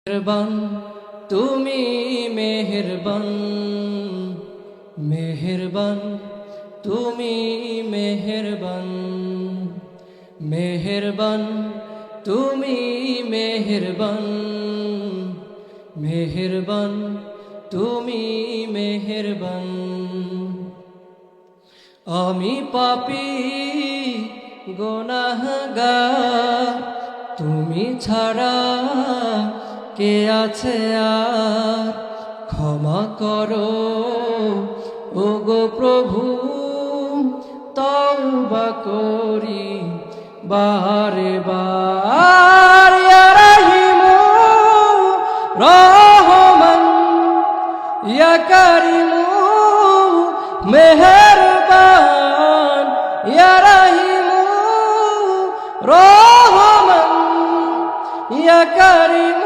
মেহেরবান তুমি মেহেরবান, মেহেরবান তুমি মেহেরবান, মেহেরবান তুমি মেহেরবান, মেহেরবান তুমি মেহেরবান। আমি পাপী গুনাহগার, তুমি ছাড়া কে আছে আর? ক্ষমা করো ওগো প্রভু, তওবা করি বারে বার। ইয়া রাহিমু রহমান, ইয়া কারিমু মেহেরবান, ইয়া রাহিমু রহমান, ইয়া কারিমু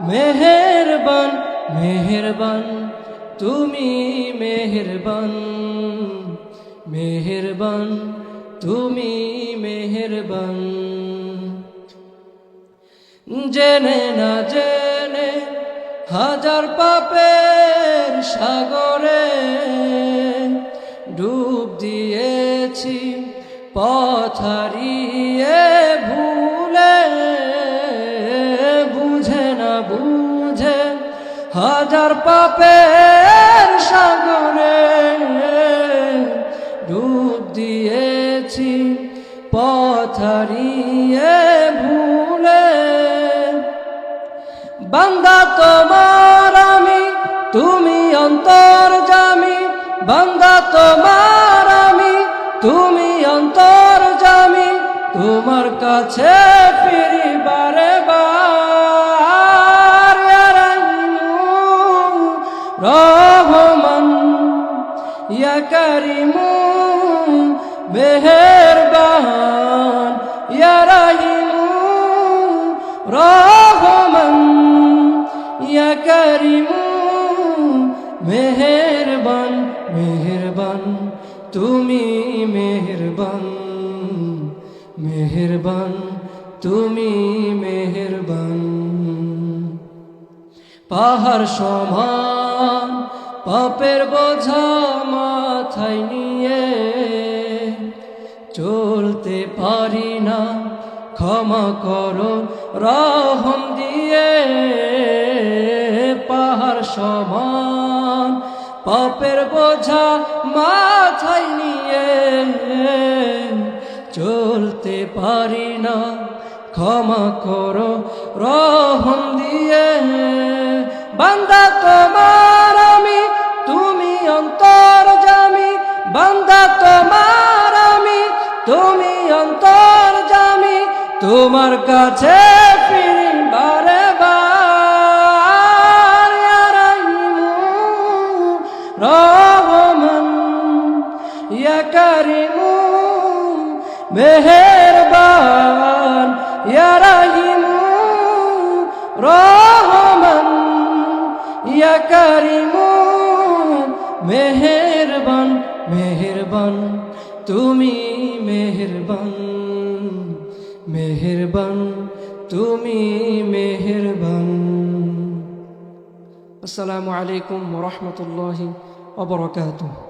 মেহেরবান। মেহেরবান তুমি মেহেরবান, মেহেরবান তুমি মেহেরবান। জেনে না জেনে হাজার পাপের সাগরে ডুব দিয়েছি, পথ হারিয়ে ভুলে। বুঝে না বুঝে হাজার পাপের সাগরে ডুব দিয়েছি, পথ হারিয়ে ভুলে। বান্দা তোমার আমি, তুমি অন্তর্যামী। বান্দা তোমার আমি, তুমি অন্তর্যামী। তোমার কাছে ফিরি বারে বার। ইয়া রাহিমু রহমান, ইয়া কারিমু মেহেরবান, ইয়া রাহিমু রহমান, ইয়া কারিমু মেহেরবান। মেহেরবান তুমি মেহেরবান, মেহেরবান তুমি মেহেরবান। পাহাড় সমান পাপের বোঝা মাথায় নিয়ে চলতে পারি না, ক্ষমা করো রহম দিয়ে। পাহাড় সমান পাপের বোঝা মাথায় নিয়ে চলতে পারি না, ক্ষমা করো রহম দিয়ে। বান্দা তোমার আমি, তুমি অন্তর্যামী। বান্দা তোমার আমি, তুমি অন্তর্যামী। তোমার কাছে ফিরি বারে বার। ইয়া রাহিমু রহমান, ইয়া কারিমু মেহেরবান, ইয়া রাহিমু রহমান, ইয়া কারিমু মেহেরবান। মেহেরবান তুমি মেহেরবান, মেহেরবান তুমি মেহেরবান। আসসালামু আলাইকুম ওয়া রাহমাতুল্লাহি ওয়া বারাকাতুহু।